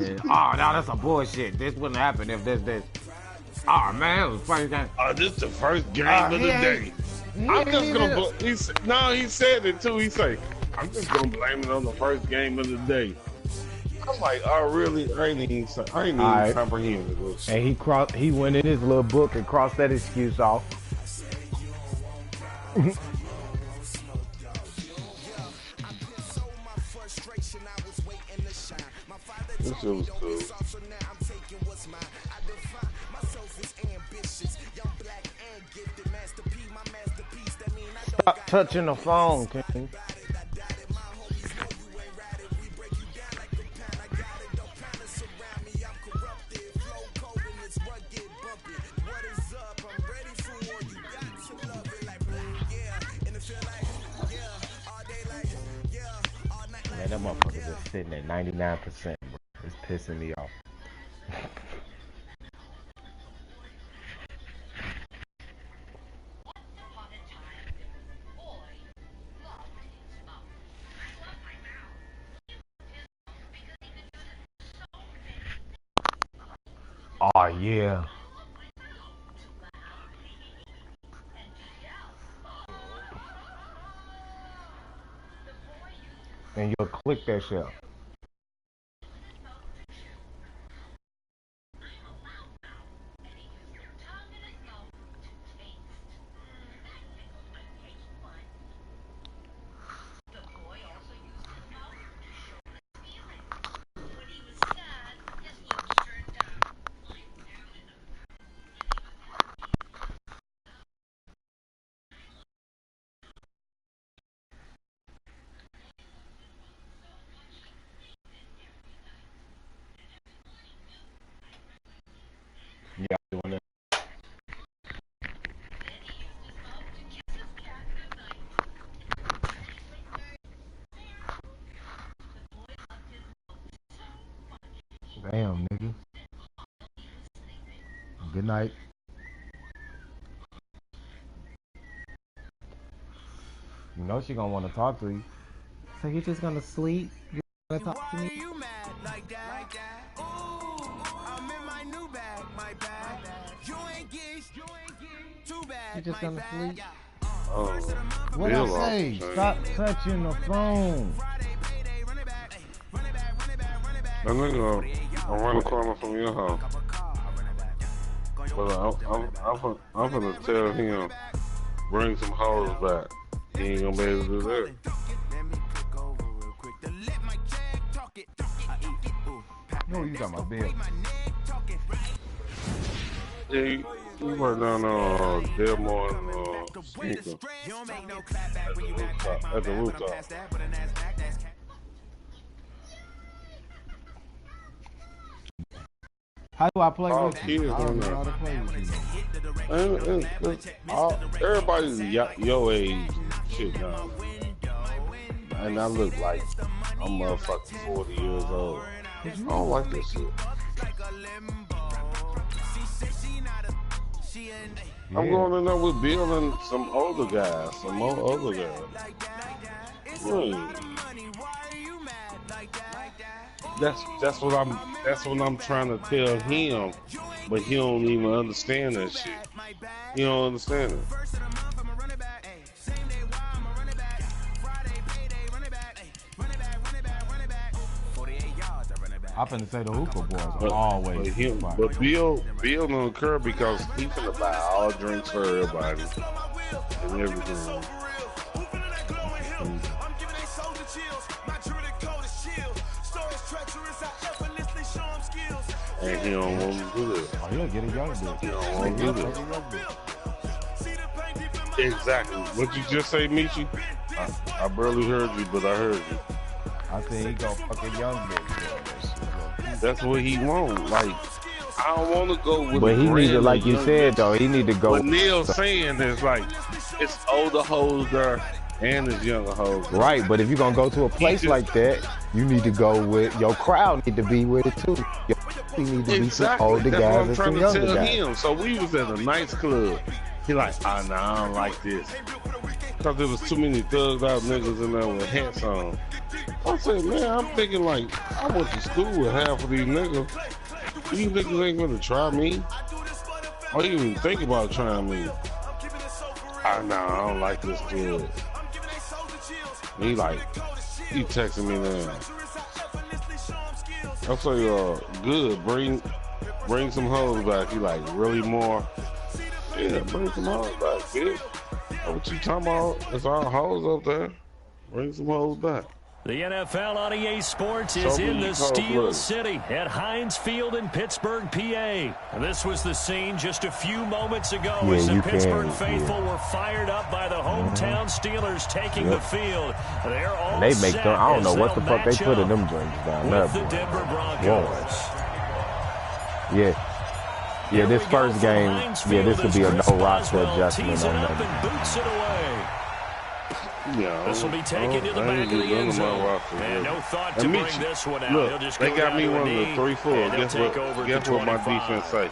And, oh, no, that's a bullshit. This wouldn't happen if this. Oh, man, it was funny. This is the first game of the day. I'm just gonna. He said it too. He say, I'm just gonna blame it on the first game of the day. I'm like, oh really? I ain't even comprehending this. And he went in his little book and crossed that excuse off. This shit was cool. Stop touching the phone, King. Man, that motherfucker just sitting at 99%, bro. It's pissing me off. Oh, yeah. And you'll click that shit. Yeah, doing it. Damn, nigga. Good night. You know she gonna want to talk to you. So you just gonna sleep? You gonna talk to me? You just gonna sleep? Oh, what I say? Stop touching the phone. That nigga, I'm around the corner from your house. But I'm gonna tell him, bring some hoes back. He ain't gonna be able to do that. No, you talking about Bill? Yeah, we work down on Delmore and Sneaker. At the rooftop. How do I play with you? I don't know how to play with you. Everybody's your age shit now. And I look like I'm motherfucking 40 years old. I don't like this shit. Yeah. I'm going in there with Bill and some older guys, some more older guys. That's what I'm trying to tell him, but he don't even understand that shit. He don't understand it. I'm finna say the hookah boys are always. But Bill don't care because he finna buy all drinks for everybody and everything. And he don't want to do that. Oh, he'll get a young bitch. He don't want to do that. Exactly. What you just say, Michi? I barely heard you, but I heard you. I said he go fuck a young bitch. That's what he want. Like, I don't want to go with. But he need to, like you said, though, he need to go. What Neil's saying is like, it's older hoes there and it's younger hoes there. Right, but if you're gonna go to a place like that, you need to go with your crowd. Need to be with it too. You need to be some older guys and some younger guys. Him. So we was at a nice club. He like, nah, I don't like this. Cause there was too many thugged out niggas in there with hats on. I said, man, I'm thinking like, I went to school with half of these niggas. These niggas ain't gonna try me. Or even think about trying me. I don't like this kid. He texting me now. I say, good, bring some hoes back. He like, really more? Yeah, bring some hoes back, bitch. What you talking about? It's all hoes up there. Bring some hoes back. The NFL on EA Sports is in the Steel City at Heinz Field in Pittsburgh, PA. This was the scene just a few moments ago as the Pittsburgh faithful were fired up by the hometown Steelers taking the field. They're all they make them. I don't know what the fuck they put in them drinks down there. The Denver Broncos. Yeah, this first game, this could be a no roster adjustment on that. Boots it away. Yeah, this will be taken to the back of the end zone. And no thought to bring this one out. Look, He'll just they go got me one of the 3-4. Guess what my defense say?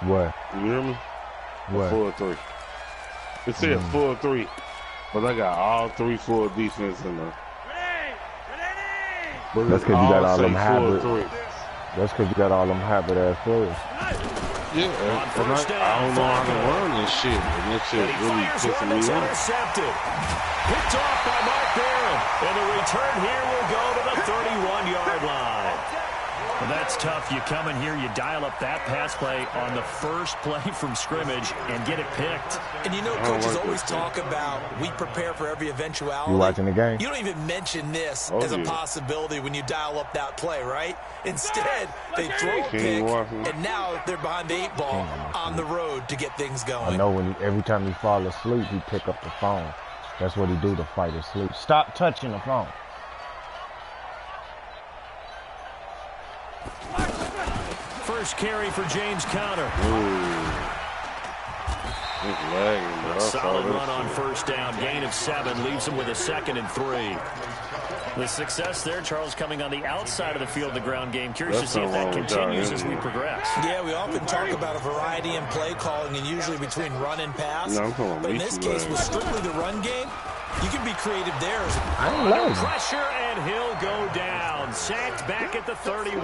What? You hear me? What? 4-3. It said 4-3, but I got all 3-4 defense in there. That's because you got all them habit. That's because you got all them habit ass players. Yeah, and I don't know how to run this shit, and that shit really pissing me off. Picked off by Mark Barron, and the return here will go to the 31-yard line. Well, that's tough. You come in here, you dial up that pass play on the first play from scrimmage and get it picked. And you know, coaches always talk about we prepare for every eventuality. You watching the game? You don't even mention this as a possibility when you dial up that play, right? Instead, they throw a pick, and now they're behind the 8 ball on the road to get things going. I know every time he fall asleep, he pick up the phone. That's what he do to fight his sleep. Stop touching the phone. First carry for James Conner. A solid run on first down. Gain of 7 leaves him with a 2nd and 3. The success there, Charles, coming on the outside of the field, the ground game. Curious to see if that continues as we progress. Yeah, we often talk about a variety in play calling and usually between run and pass. But in this case, with strictly the run game, you can be creative there. Under pressure, and he'll go down. Sacked back at the 31.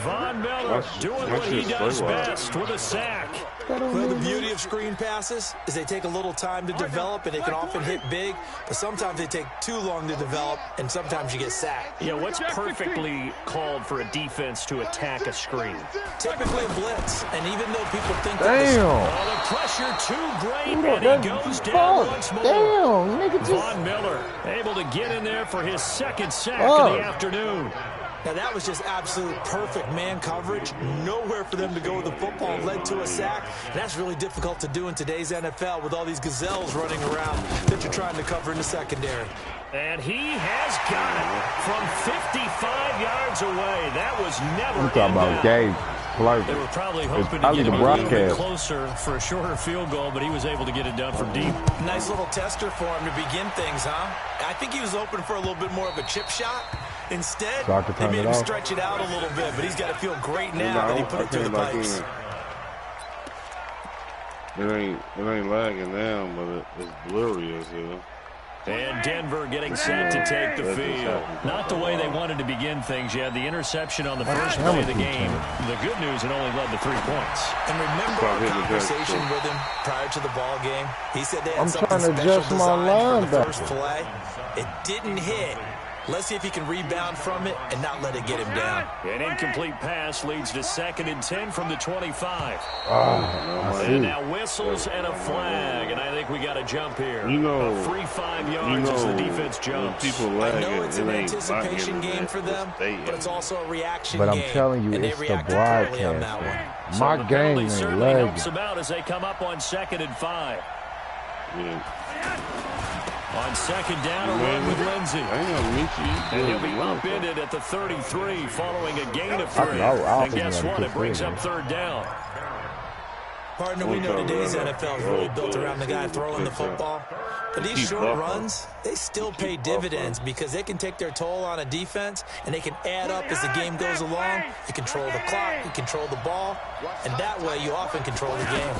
Von Miller doing what he does best with a sack. Well, the beauty of screen passes is they take a little time to develop, and they can often hit big, but sometimes they take too long to develop, and sometimes you get sacked. Yeah, what's perfectly called for a defense to attack a screen? Typically a blitz, and even though people think that the pressure too great, and he goes down once more. Von Miller able to get in there for his 2nd sack of the afternoon. Now, that was just absolute perfect man coverage. Nowhere for them to go with the football. Led to a sack. And that's really difficult to do in today's NFL with all these gazelles running around that you're trying to cover in the secondary. And he has got it from 55 yards away. That was never We're talking about Gabe. They were probably hoping to get him a little bit closer for a shorter field goal, but he was able to get it done from deep. Nice little tester for him to begin things, huh? I think he was open for a little bit more of a chip shot. Instead, they made him stretch it out a little bit, but he's got to feel great now that he put it through the pipes. It ain't lagging now, but it's blurry as hell. And Denver getting set to take the field. Not the way they wanted to begin things. You had the interception on the first play of the game. The good news, it only led to 3 points. And remember our conversation with him prior to the ball game? He said they had something special designed for the first play. It didn't hit. Let's see if he can rebound from it and not let it get him down. An incomplete pass leads to 2nd and 10 from the 25. And now whistles and a flag, and I think we got a jump here. You know, a free 5 yards as the defense jumps. People I know it's an anticipation game for them, but it's also a reaction game. But I'm telling you, it's the broadcast. My game ain't certainly helps them out as they come up on 2nd and 5. On 2nd down, a run with Lindsey. And he'll be upended at the 33 following a gain of 3. And guess what? It brings up 3rd down. Partner, we know today's NFL is really built around the guy throwing the football. But these short runs, they still pay dividends because they can take their toll on a defense, and they can add up as the game goes along. You control the clock, you control the ball, and that way you often control the game.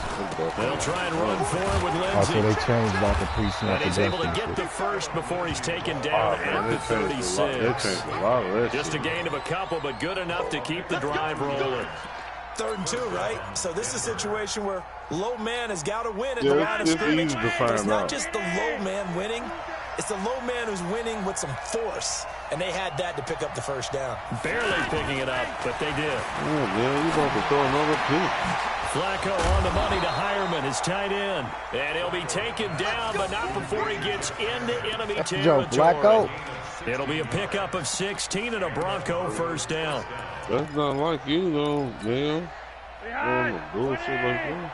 They'll try and run forward with Lindsey. Also, they changed about the pre-snap. And he's able to get the first before he's taken down at the 36. Just a gain of a couple, but good enough to keep the drive rolling. 3rd and 2, right? So this is a situation where low man has got to win at the line of scrimmage. But it's not just the low man winning. It's the low man who's winning with some force. And they had that to pick up the first down. Barely picking it up, but they did. Oh, man, he's about to throw another pick. Flacco on the money to Hireman, his tight end. And he'll be taken down, but not before he gets into enemy territory. Flacco. It'll be a pickup of 16 and a Bronco first down. That's not like you, though, man. Doing bullshit like that.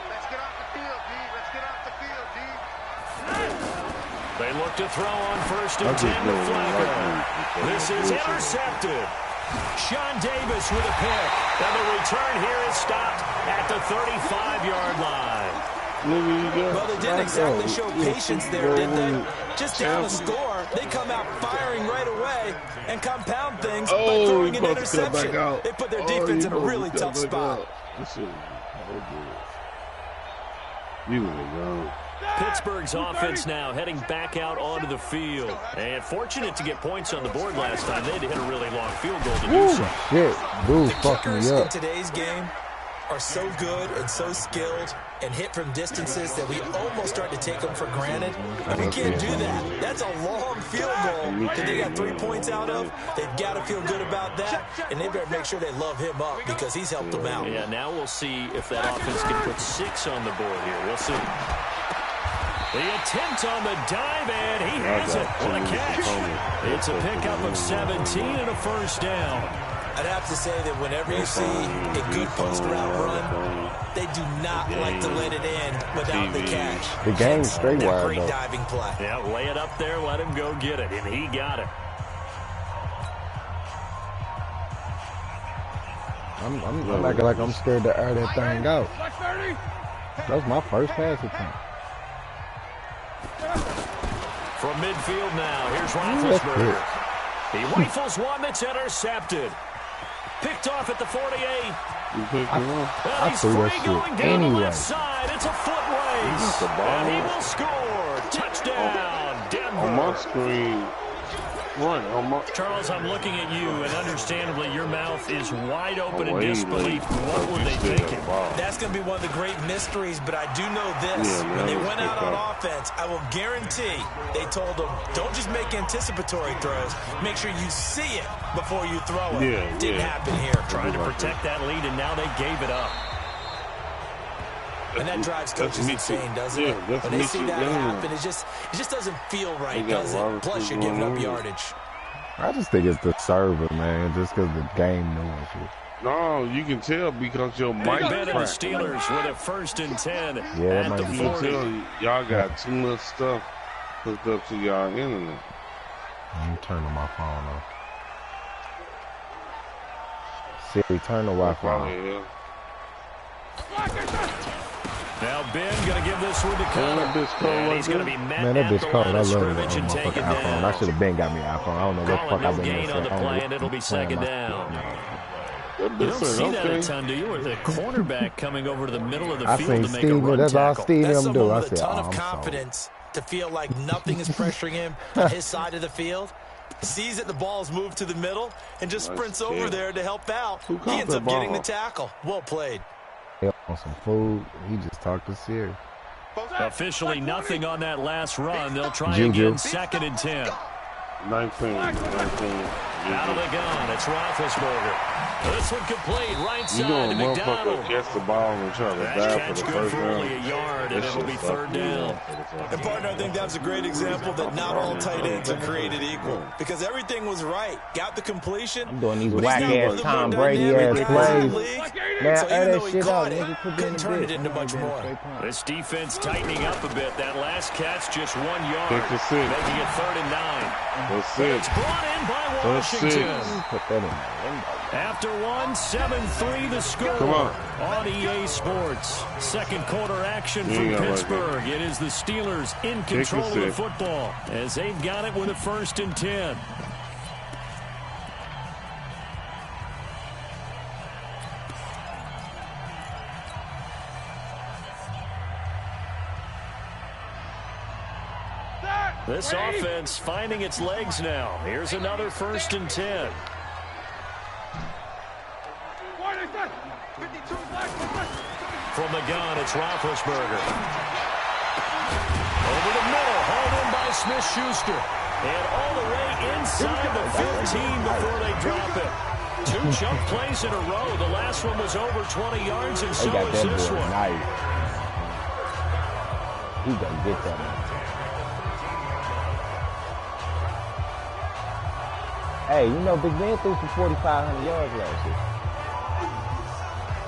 Let's get off the field, D. Let's get off the field, D. They look to throw on 1st and 10 to Flacco. This is intercepted. Sean Davis with a pick. And the return here is stopped at the 35-yard line. Well, they didn't exactly show patience there, did they? Just down a score, they come out firing right away and compound things by throwing an interception. They put their defense in a really tough spot. Pittsburgh's offense now heading back out onto the field. And fortunate to get points on the board last time. They had to hit a really long field goal to do so. Shit, dude, fuck me up. In today's game are so good and so skilled and hit from distances that we almost start to take them for granted. And we can't do that. That's a long field goal that they got 3 points out of. They've got to feel good about that, and they better make sure they love him up because he's helped them out. Yeah, now we'll see if that offense can put 6 on the board here. We'll see. The attempt on the dive, and he has it. What a catch. It's a pickup of 17 and a first down. I'd have to say that whenever you see a good post route run, they do not like to let it end without the catch. The game's straight wide, great though. diving play. Yeah, lay it up there, let him go get it, and he got it. I'm acting like I'm scared to air that thing out. That was my first pass attempt. From midfield now, here's Roethlisberger. He rifles one that's intercepted. Picked off at the 48. I threw that shit anyway. Side. It's a foot race. And he will score. Touchdown, Denver. On my screen. Charles, I'm looking at you, and understandably, your mouth is wide open in disbelief. What were they thinking? That's going to be one of the great mysteries, but I do know this. When they went out on offense, I will guarantee they told them, don't just make anticipatory throws. Make sure you see it before you throw it. Didn't happen here. Trying to protect that lead, and now they gave it up. And that drives coaches insane, doesn't it? When they see that happen, it just doesn't feel right, does it? Plus, you're giving up yardage. I just think it's the server, man, just because the game knows it. No, you can tell because your mic cracked. The Steelers with a 1st and 10 at the 40. Y'all got too much stuff hooked up to y'all internet. I'm turning my phone off. Siri, turn the Wi-Fi on. Now Ben going to give this one to Connor. And he's going to be met at the line of scrimmage and taken down. I should have been got me an iPhone. I don't know what the fuck I've been gain on the play, and it'll be 2nd down. You don't see that a ton, do you? Or the cornerback coming over to the middle of the field to make a run that's tackle. All Steve That's him do. someone I with a said, ton of confidence to feel like nothing is pressuring him on his side of the field. Sees that the ball's moved to the middle and just sprints over there to help out. He ends up getting the tackle. Well played. On some food, he just talked to Siri. Officially nothing on that last run. They'll try again, 2nd and 10. 19. Out of the gun, it's Roethlisberger. This one complete, right side to McDonald. Gets the ball and try to dive for the first down. Only a yard, and it'll be 3rd down. And partner, I think that's a great example that not all tight ends are created equal. Because everything was right. Got the completion. I'm doing these whack-ass Tom Brady-ass plays. Man, so even though he caught it, couldn't turn it into much more. This defense tightening up a bit. That last catch, just 1 yard. Making it 3rd and 9. That's it. It's brought in by Washington. Put that in there. After one, 7-3 the score on EA Sports. Second quarter action from Pittsburgh. It is the Steelers in control of the football as they've got it with a 1st and 10. This offense finding its legs now. Here's another 1st and 10. From the gun, it's Roethlisberger. Over the middle, hauled in by Smith-Schuster. And all the way inside the 15 before they drop it. 2 jump plays in a row. The last one was over 20 yards, and so is this one. Nice. He's going to get that one. Hey, you know, Big Ben threw for 4,500 yards last year.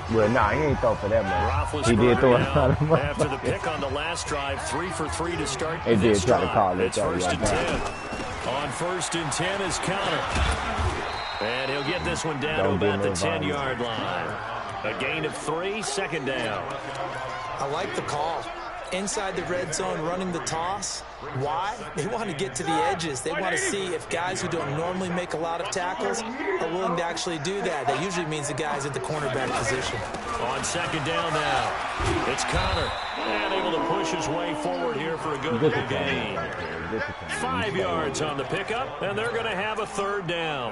Well, nah, he ain't throw for that much. He did throw a lot of money. After the pick on the last drive, 3 for 3 to start this drive. Try to call it. It's 1st and 10. On 1st and 10 is Connor. And he'll get this one down to about the 10-yard line. A gain of 3, 2nd down. I like the call. Inside the red zone running the toss. Why? They want to get to the edges. They want to see if guys who don't normally make a lot of tackles are willing to actually do that. That usually means the guys at the cornerback position. On 2nd down now, it's Connor. And able to push his way forward here for a good gain. 5 yards on the pickup, and they're going to have a 3rd down.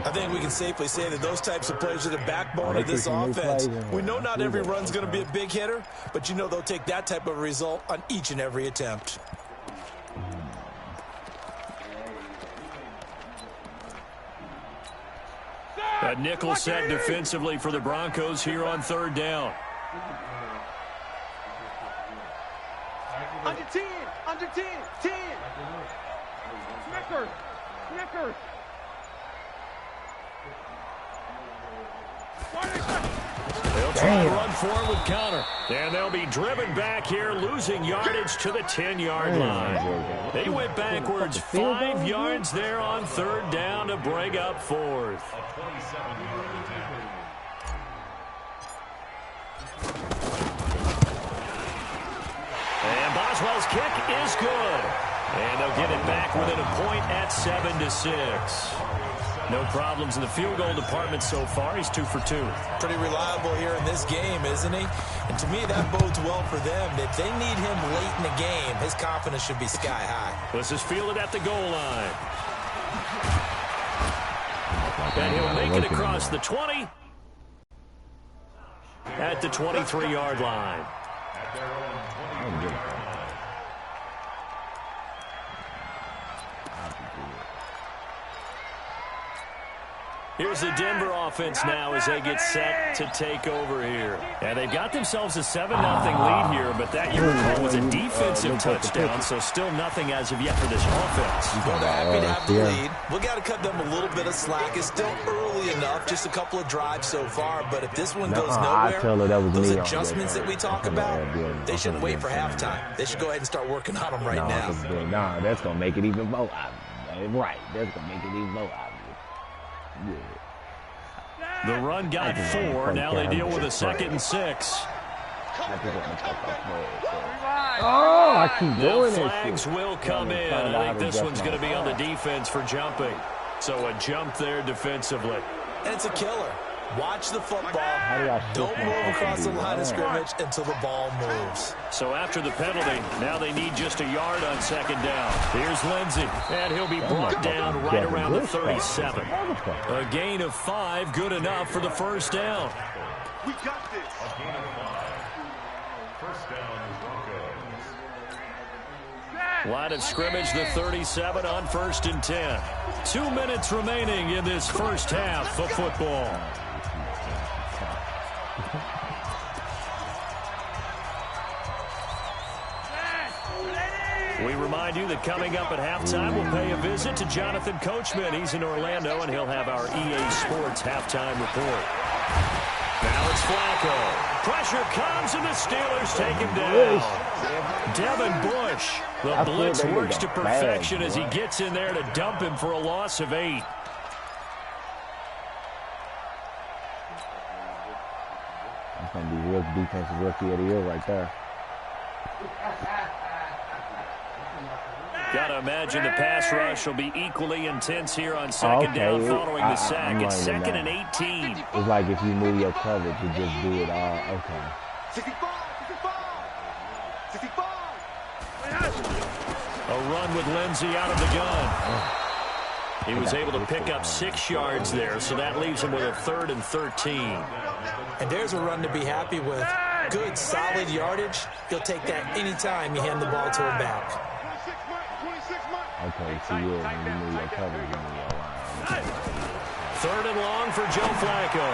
I think we can safely say that those types of plays are the backbone of this offense. We know not every run's going to be a big hitter, but you know they'll take that type of result on each and every attempt. A nickel set defensively for the Broncos here on 3rd down. Under 10, under 10, 10. Snickers, Snickers. They'll try to run forward with Connor. And they'll be driven back here, losing yardage to the 10-yard line. They went backwards 5 yards there on 3rd down to bring up 4th. And Boswell's kick is good. And they'll get it back within a point at 7-6. No problems in the field goal department so far. He's 2 for 2. Pretty reliable here in this game, isn't he? And to me, that bodes well for them. If they need him late in the game, his confidence should be sky high. This is fielded at the goal line. And he'll make it across the 20 at the 23-yard line. Here's the Denver offense now as they get set to take over here. And they've got themselves a 7-0 lead here, but that you recall was a defensive touchdown, so still nothing as of yet for this offense. Well, they're happy to have the lead. We've got to cut them a little bit of slack. It's still early enough, just a couple of drives so far, but if this one goes nowhere, those adjustments that we talk about, they shouldn't wait for halftime. They should go ahead and start working on them right now. Nah, that's going to make it even more obvious. Right, that's going to make it even more obvious. Yeah. The run got 4. Now they deal with a 2nd and 6. Oh, I keep doing it. The flags will come in. I think this one's going to be on the defense for jumping. So a jump there defensively. And it's a killer. Watch the football. Don't move across the line of scrimmage until the ball moves. So after the penalty, now they need just a yard on 2nd down. Here's Lindsey, and he'll be brought down right around the 37. A gain of 5, good enough for the 1st down. We got this. Line of scrimmage, the 37 on 1st and 10. 2 minutes remaining in this first half of football. We remind you that coming up at halftime, we'll pay a visit to Jonathan Coachman. He's in Orlando, and he'll have our EA Sports halftime report. Now it's Flacco. Pressure comes, and the Steelers take him down. Devin Bush. The blitz works to perfection as he gets in there to dump him for a loss of 8. that's defensive rookie of the year right there. Got to imagine the pass rush will be equally intense here on second down following the sack. It's 2nd and 18. It's like if you move your coverage, you just do it all. Okay. 65. A run with Lindsey out of the gun. He was able to pick up 6 yards there, so that leaves him with a 3rd and 13. And there's a run to be happy with. Good, solid yardage. He'll take that anytime you hand the ball to him back. Okay, so yeah, when you move your coverage, you move your line. 3rd and long for Joe Flacco.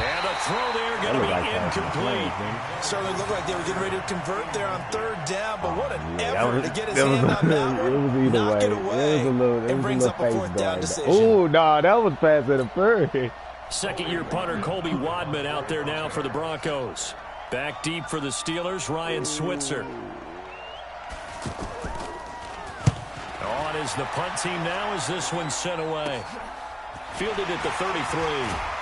And a throw there going to be incomplete. Certainly looked like they were getting ready to convert there on 3rd down, but what an effort to get his hand on that one. It was either Knock way. it away. It brings up a 4th down decision. Oh, no, that was pass interference. Second-year punter Colby Wadman out there now for the Broncos. Back deep for the Steelers, Ryan Switzer. On is the punt team now as this one's sent away. Fielded at the 33.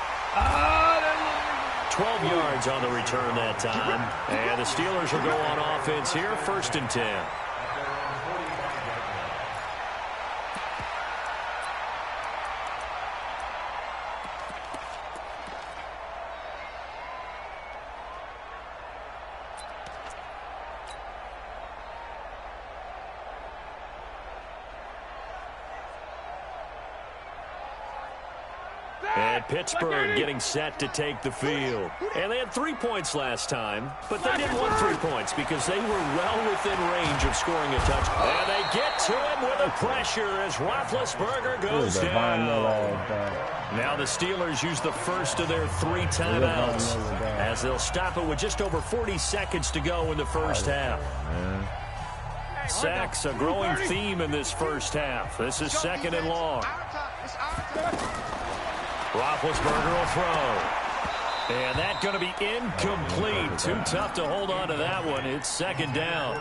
12 yards on the return that time. And the Steelers will go on offense here, 1st and 10. And Pittsburgh getting set to take the field. And they had 3 points last time, but they didn't want 3 points because they were well within range of scoring a touchdown. And they get to him with a pressure as Roethlisberger goes down. Now the Steelers use the first of their 3 timeouts as they'll stop it with just over 40 seconds to go in the first half. Sacks, a growing theme in this first half. This is 2nd and long. Roethlisberger will throw. And that's going to be incomplete. Too tough to hold on to that one. It's 2nd down.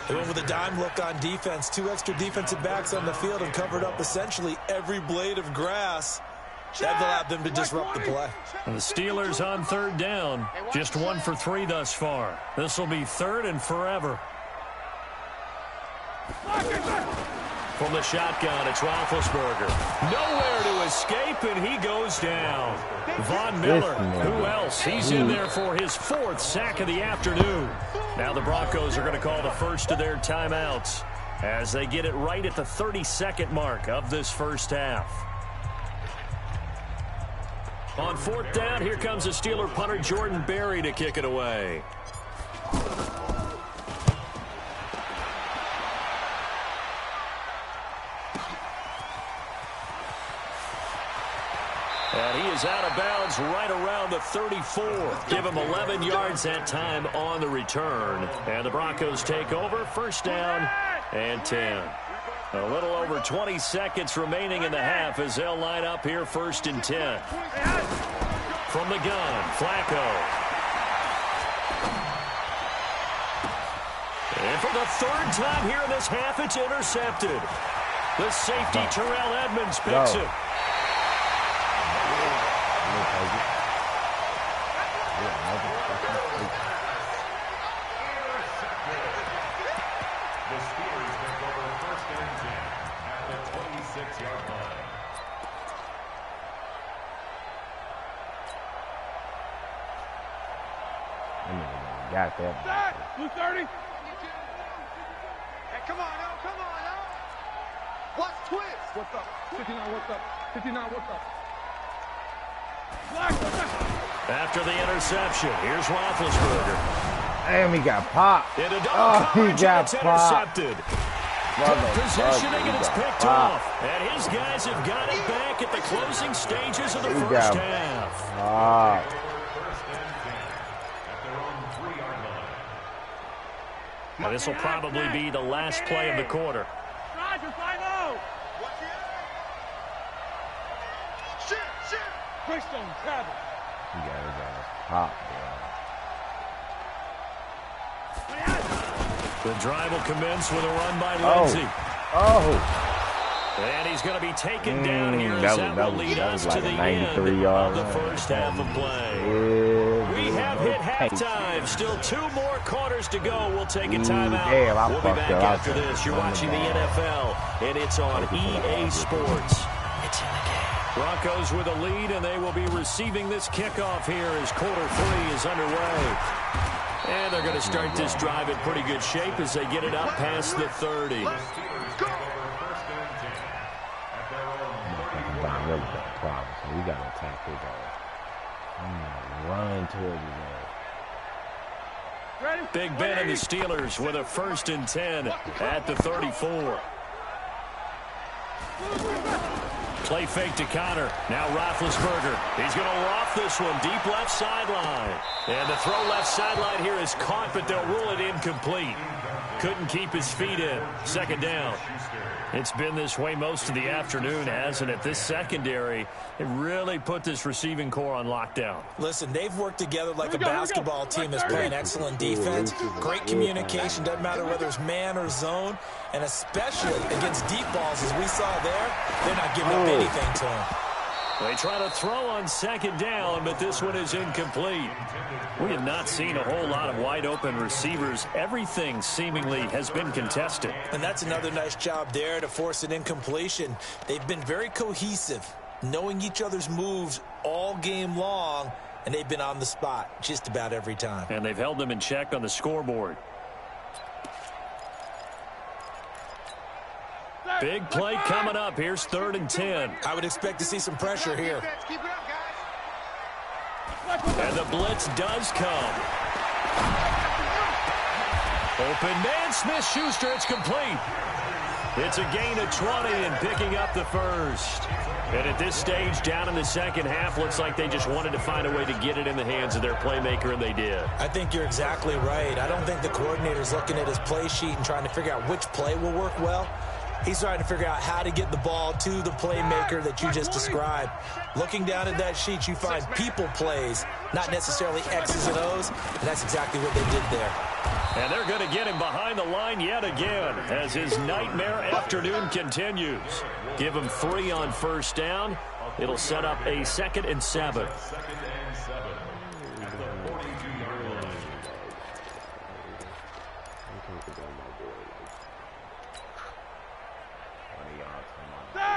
They went with a dime look on defense. 2 extra defensive backs on the field and covered up essentially every blade of grass. That allowed them to disrupt the play. And the Steelers on 3rd down. Just 1 for 3 thus far. This will be 3rd and forever. From the shotgun, it's Roethlisberger. Nowhere to escape, and he goes down. Von Miller, who else? He's in there for his 4th sack of the afternoon. Now the Broncos are going to call the first of their timeouts as they get it right at the 32nd mark of this first half. On 4th down, here comes the Steeler punter Jordan Berry to kick it away. And he is out of bounds right around the 34. Give him 11 yards that time on the return. And the Broncos take over. 1st down and 10. A little over 20 seconds remaining in the half as they'll line up here 1st and 10. From the gun, Flacco. And for the 3rd time here in this half, it's intercepted. The safety, Terrell Edmonds, picks it. Got that. 230. Hey, come on now, come on now. What's twist? What's up? 59, what's up? 59, what's up? After the interception, here's Roethlisberger. Damn, he got popped. He got popped. Intercepted. Good positioning, and it's picked off. And his guys have got it back at the closing stages of the first half. Now, this will probably be the last play of the quarter. Roger, 5-0. Shit. Greystone, travel. He got his ass popped, The drive will commence with a run by Lindsey. And he's going to be taken down here as that will lead us to the end of the first half of play. We have hit halftime. Still 2 more quarters to go. We'll take a timeout. We'll be back after this. You're watching the NFL, and it's on EA Sports. It's in the game. Broncos with a lead, and they will be receiving this kickoff here as quarter 3 is underway. And they're going to start this drive in pretty good shape as they get it up past the 30. Really got a problem, so we got to attack his ass. Run towards his ass. Big Ben and the Steelers with a 1st and 10 at the 34. Play fake to Connor. Now Roethlisberger. He's going to loft this one deep left sideline. And the throw left sideline here is caught, but they'll rule it incomplete. Couldn't keep his feet in. 2nd down. It's been this way most of the afternoon, hasn't it? This secondary, it really put this receiving core on lockdown. Listen, they've worked together like a basketball team that's playing excellent defense. Great communication, doesn't matter whether it's man or zone. And especially against deep balls, as we saw there, they're not giving up anything to him. They try to throw on 2nd down, but this one is incomplete. We have not seen a whole lot of wide-open receivers. Everything seemingly has been contested. And that's another nice job there to force an incompletion. They've been very cohesive, knowing each other's moves all game long, and they've been on the spot just about every time. And they've held them in check on the scoreboard. Big play coming up. Here's 3rd and 10. I would expect to see some pressure here. And the blitz does come. Open man, Smith-Schuster. It's complete. It's a gain of 20 and picking up the 1st. And at this stage, down in the 2nd half, looks like they just wanted to find a way to get it in the hands of their playmaker, and they did. I think you're exactly right. I don't think the coordinator's looking at his play sheet and trying to figure out which play will work well. He's trying to figure out how to get the ball to the playmaker that you just described. Looking down at that sheet, you find people plays, not necessarily X's and O's, and that's exactly what they did there. And they're going to get him behind the line yet again as his nightmare afternoon continues. Give him 3 on 1st down. It'll set up a 2nd and 7.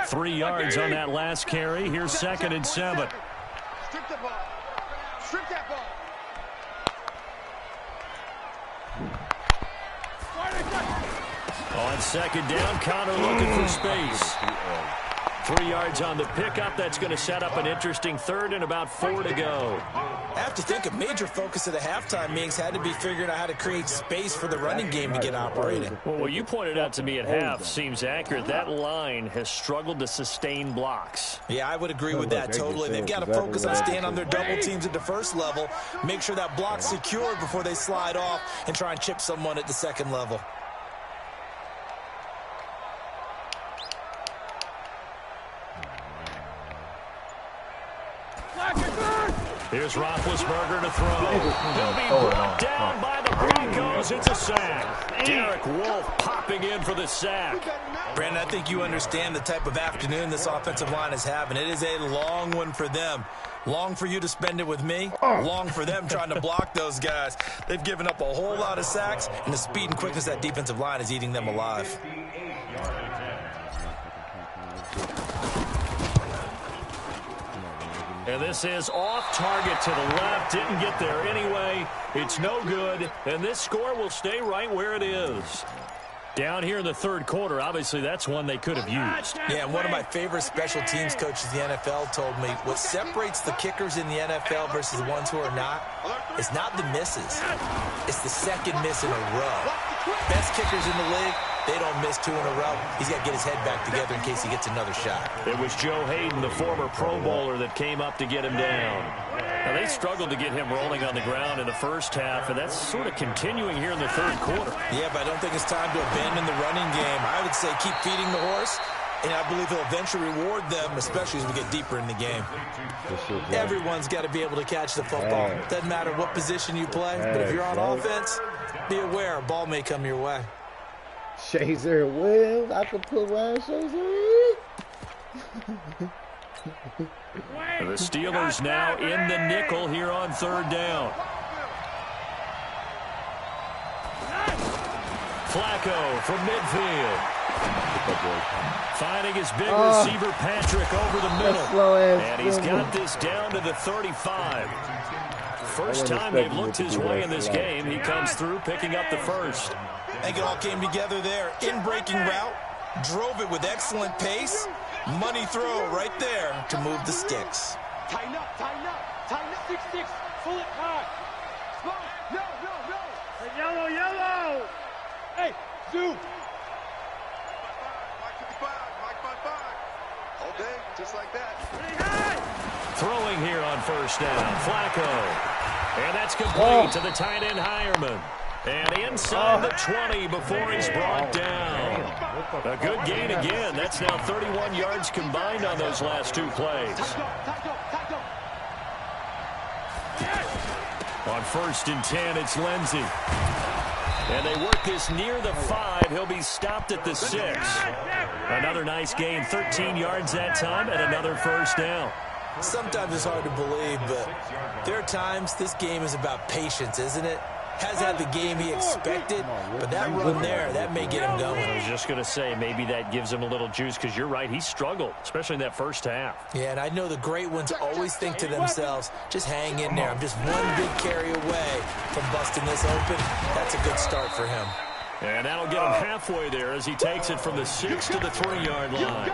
Three yards on that last carry. Here's 2nd and 7. Strip the ball. Strip that ball. On 2nd down, Connor looking for space. 3 yards on the pickup. That's going to set up an interesting 3rd and about 4 to go. I have to think a major focus of the halftime meetings had to be figuring out how to create space for the running game to get operating. Well, what you pointed out to me at half seems accurate. That line has struggled to sustain blocks. Yeah, I would agree with that totally. They've got to focus on staying on their double teams at the 1st level, make sure that block's secured before they slide off and try and chip someone at the 2nd level. Here's Roethlisberger to throw. He'll be brought down by the Broncos. It's a sack. Derek Wolfe popping in for the sack. Brandon, I think you understand the type of afternoon this offensive line is having. It is a long one for them. Long for you to spend it with me. Long for them trying to block those guys. They've given up a whole lot of sacks, and the speed and quickness of that defensive line is eating them alive. And this is off target to the left. Didn't get there anyway. It's no good. And this score will stay right where it is. Down here in the 3rd quarter, obviously that's one they could have used. Yeah, and one of my favorite special teams coaches in the NFL told me what separates the kickers in the NFL versus the ones who are not is not the misses. It's the 2nd miss in a row. Best kickers in the league, they don't miss 2 in a row. He's got to get his head back together in case he gets another shot. It was Joe Hayden, the former Pro Bowler, that came up to get him down. Now, they struggled to get him rolling on the ground in the 1st half, and that's sort of continuing here in the 3rd quarter. Yeah, but I don't think it's time to abandon the running game. I would say keep feeding the horse, and I believe he'll eventually reward them, especially as we get deeper in the game. Everyone's got to be able to catch the football. Doesn't matter what position you play, but if you're on offense, be aware a ball may come your way. Shazer Williams, I could put Ryan Shazer in. The Steelers now in the nickel here on third down. Flacco from midfield. Finding his big receiver Patrick over the middle. And he's got this down to the 35. First time they've looked his way in this game. He comes through picking up the first. I think it all came together there. In-breaking route. Drove it with excellent pace. Money throw right there to move the sticks. Tighten up, tighten up, tighten up. 6-6. Pull it hard. Slow. No. Hey, yellow, yellow. Hey, zoom. Mike 55. All day, just like that. Throwing here on first down. Flacco. And that's complete to the tight end Hireman. And inside the 20 before he's brought down. A good gain again. That's now 31 yards combined on those last two plays. On 1st and 10, it's Lindsey. And they work this near the 5. He'll be stopped at the 6. Another nice gain, 13 yards that time, and another first down. Sometimes it's hard to believe, but there are times this game is about patience, isn't it? Hasn't had the game he expected, but that run there, that may get him going. I was just going to say, maybe that gives him a little juice, because you're right, he struggled, especially in that first half. Yeah, and I know the great ones always think to themselves, just hang in there. I'm just one big carry away from busting this open. That's a good start for him. And that'll get him halfway there as he takes it from the 6 to the 3-yard line.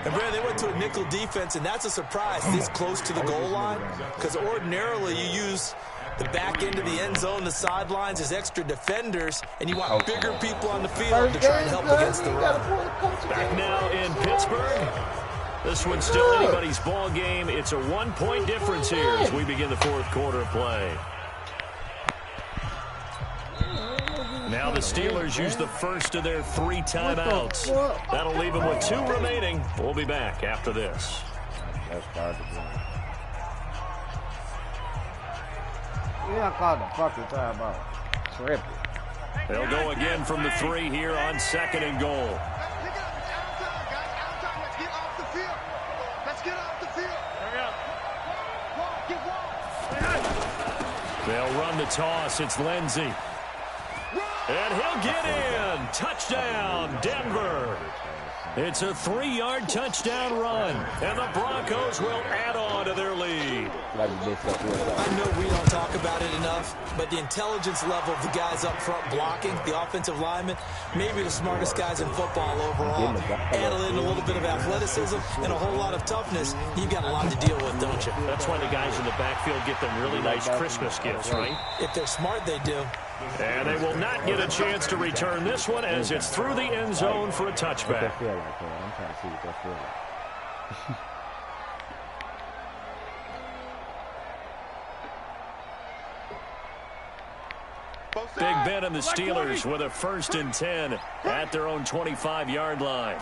And Brad, they went to a nickel defense, and that's a surprise this close to the goal line, because ordinarily you use the back end of the end zone, the sidelines as extra defenders, and you want bigger people on the field to try and help against the run. Back now in Pittsburgh. This one's still anybody's ball game. It's a 1-point difference here as we begin the fourth quarter of play. Now the Steelers use the first of their 3 timeouts. That'll leave them with 2 remaining. We'll be back after this. Yeah, I called the fucking timeout. Tripping. They'll go again from the 3 here on 2nd and goal. Let's get off the field. They'll run the toss. It's Lindsey. And he'll get in. Touchdown, Denver. It's a 3-yard touchdown run, and the Broncos will add on to their lead. I know we don't talk about it enough, but the intelligence level of the guys up front blocking, the offensive linemen, maybe the smartest guys in football overall. Add in a little bit of athleticism and a whole lot of toughness. You've got a lot to deal with, don't you? That's why the guys in the backfield get them really nice Christmas gifts, right? If they're smart, they do. And they will not get a chance to return this one as it's through the end zone for a touchback. I'm trying to see what that feels like. Big Ben and the Steelers with a 1st and 10 at their own 25-yard line.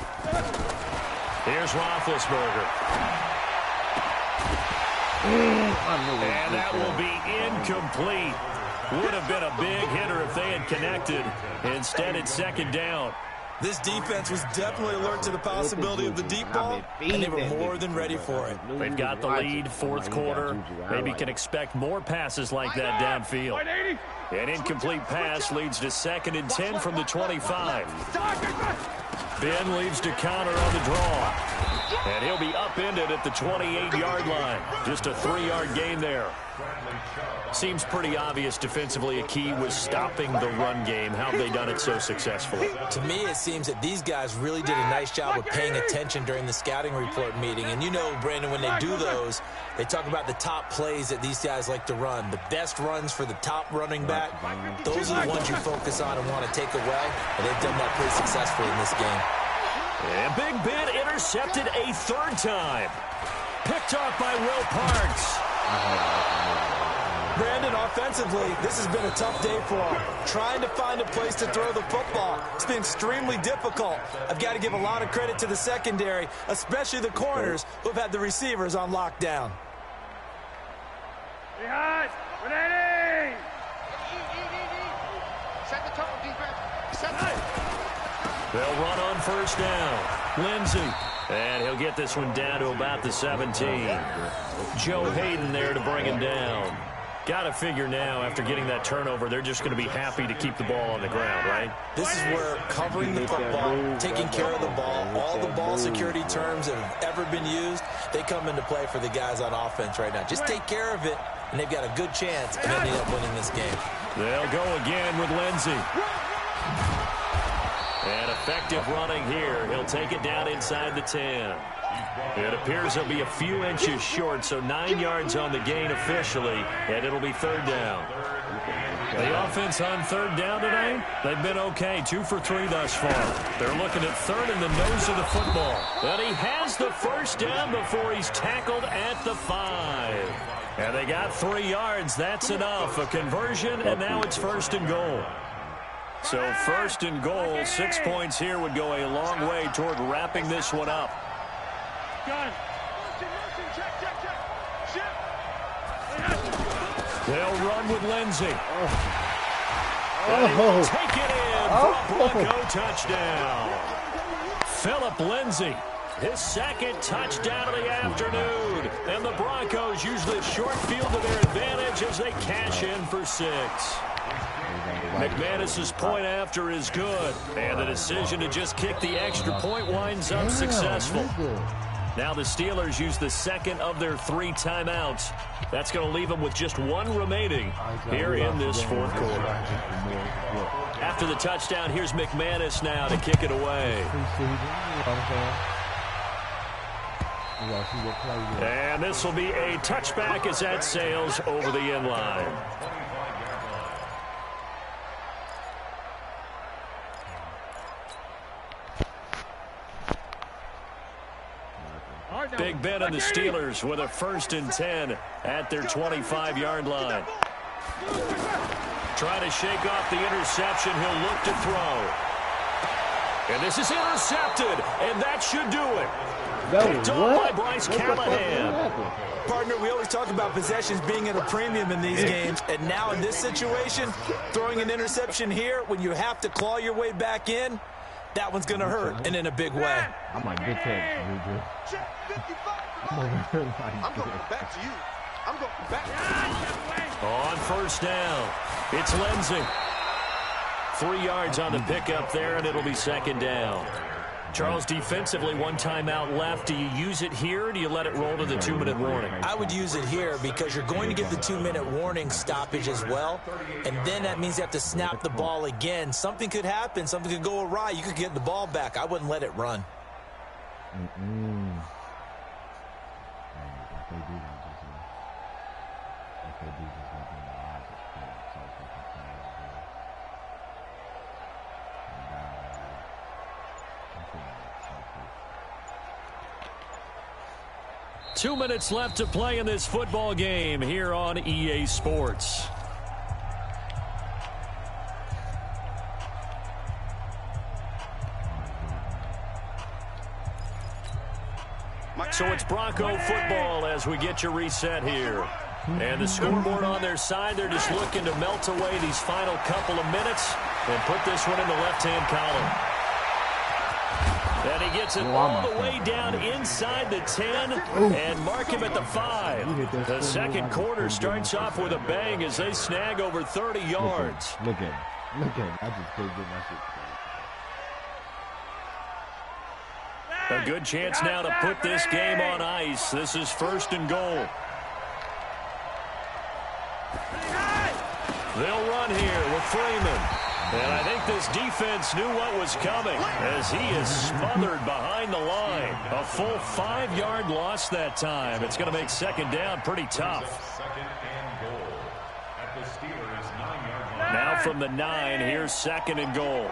Here's Roethlisberger. And that will be incomplete. Would have been a big hitter if they had connected. Instead, it's 2nd down. This defense was definitely alert to the possibility of the deep ball, and they were more than ready for it. They've got the lead, 4th quarter. Maybe can expect more passes like that downfield. An incomplete pass leads to 2nd and 10 from the 25. Ben leaves to counter on the draw. And he'll be upended at the 28-yard line. Just a 3-yard gain there. Seems pretty obvious defensively a key was stopping the run game. How have they done it so successfully? To me, it seems that these guys really did a nice job of paying attention during the scouting report meeting. And you know, Brandon, when they do those, they talk about the top plays that these guys like to run. The best runs for the top running back. Those are the ones you focus on and want to take away. And they've done that pretty successfully in this game. And Big Ben intercepted a 3rd time. Picked off by Will Parks. Brandon, offensively, this has been a tough day for him. Trying to find a place to throw the football. It's been extremely difficult. I've got to give a lot of credit to the secondary, especially the corners who have had the receivers on lockdown. Behind! Ready! Set the tone, defense. Set the... They'll run on 1st down. Lindsey. And he'll They'll get this one down to about the 17. Joe Hayden there to bring him down. Got to figure now, after getting that turnover, they're just going to be happy to keep the ball on the ground, right? This is where covering the football, taking care of the ball, all the ball security terms that have ever been used, they come into play for the guys on offense right now. Just take care of it, and they've got a good chance of ending up winning this game. They'll go again with Lindsey. And effective running here. He'll take it down inside the 10. It appears he'll be a few inches short, so 9 yards on the gain officially, and it'll be third down. The offense on third down today, they've been okay, 2 for 3 thus far. They're looking at third in the nose of the football. And he has the first down before he's tackled at the 5. And they got 3 yards. That's enough. A conversion, and now it's first and goal. So first and goal, 6 points here would go a long way toward wrapping this one up. Gun. Motion, check. They'll run with Lindsey. Take it in for a Bronco touchdown. Philip Lindsey, his second touchdown of the afternoon. And the Broncos use the short field to their advantage as they cash in for 6. McManus's point after is good. And the decision to just kick the extra point winds up successful. Now the Steelers use the second of their 3 timeouts. That's going to leave them with just 1 remaining here in this fourth quarter. After the touchdown, here's McManus now to kick it away. And this will be a touchback as that sails over the end line. Big Ben and the Steelers with a 1st and 10 at their 25-yard line. Trying to shake off the interception. He'll look to throw. And this is intercepted, and that should do it. Picked off by Bryce Callahan. Partner, we always talk about possessions being at a premium in these games, and now in this situation, throwing an interception here when you have to claw your way back in, that one's going to hurt, and in a big way. I'm like, good catch, I'm going back to you. I'm going back. On first down, it's Lindsey. 3 yards on the pickup there, and it'll be second down. Charles, defensively, 1 timeout left. Do you use it here, or do you let it roll to the 2-minute warning? I would use it here because you're going to get the 2-minute warning stoppage as well, and then that means you have to snap the ball again. Something could happen. Something could go awry. You could get the ball back. I wouldn't let it run. Two minutes left to play in this football game here on EA Sports. So it's Bronco football as we get your reset here. And the scoreboard on their side, they're just looking to melt away these final couple of minutes and put this one in the left-hand column. And he gets it all the way down inside the 10 and mark him at the 5. The second quarter starts off with a bang as they snag over 30 yards. Look at him. I just can't get my shit. A good chance now to put this game on ice. This is first and goal. They'll run here with Freeman. And I think this defense knew what was coming as he is smothered behind the line. A full 5-yard loss that time. It's going to make second down pretty tough. Now from the 9, here's second and goal.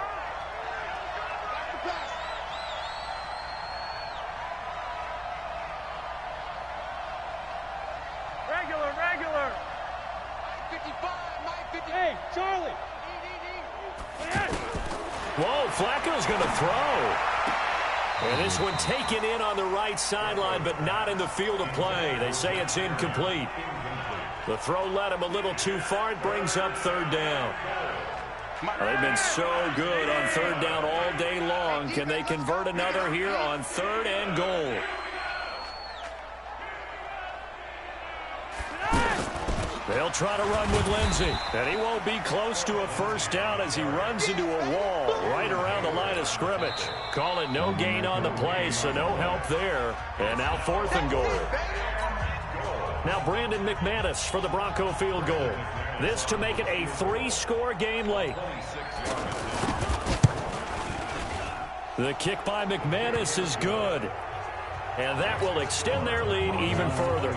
Regular. 55, 950. Hey, Charlie. Whoa, Flacco's going to throw. And this one taken in on the right sideline, but not in the field of play. They say it's incomplete. The throw led him a little too far. It brings up third down. They've been so good on third down all day long. Can they convert another here on third and goal? They'll try to run with Lindsey, and he won't be close to a first down as he runs into a wall right around the line of scrimmage. Call it no gain on the play, so no help there. And now 4th and goal. Now Brandon McManus for the Bronco field goal. This to make it a 3-score game late. The kick by McManus is good. And that will extend their lead even further.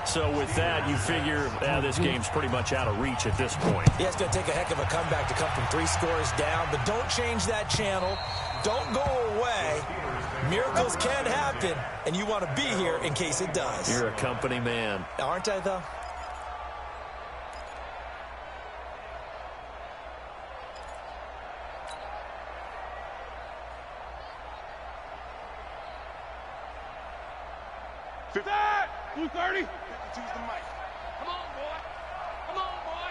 So with that, you figure this game's pretty much out of reach at this point. Yeah, it's going to take a heck of a comeback to come from 3 scores down. But don't change that channel. Don't go away. Miracles can happen, and you want to be here in case it does. You're a company man. Aren't I, though? That! Blue 30. 52's the mic. Come on, boy. Come on, boy.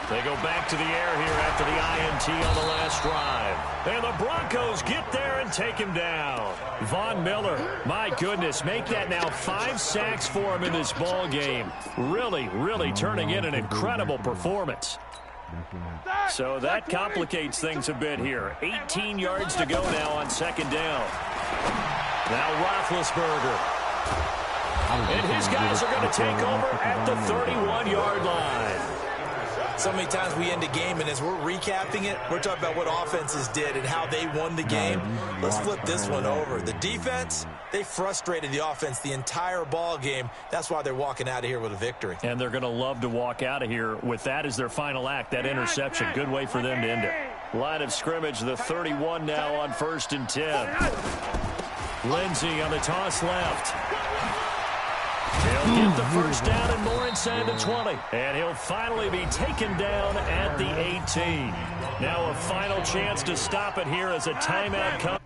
They go back to the air here after the INT on the last drive. And the Broncos get there and take him down. Von Miller, my goodness, make that now 5 sacks for him in this ball game. Really, really turning in an incredible performance. So that complicates things a bit here. 18 yards to go now on 2nd down. Now Roethlisberger. And his guys are going to take over at the 31-yard line. So many times we end a game, and as we're recapping it, we're talking about what offenses did and how they won the game. Let's flip this one over. The defense, they frustrated the offense the entire ball game. That's why they're walking out of here with a victory. And they're going to love to walk out of here with that as their final act, that interception. Good way for them to end it. Line of scrimmage, the 31 now on 1st and 10. Lindsey on the toss left. He'll get the first down and more inside the 20. And he'll finally be taken down at the 18. Now a final chance to stop it here as a timeout comes.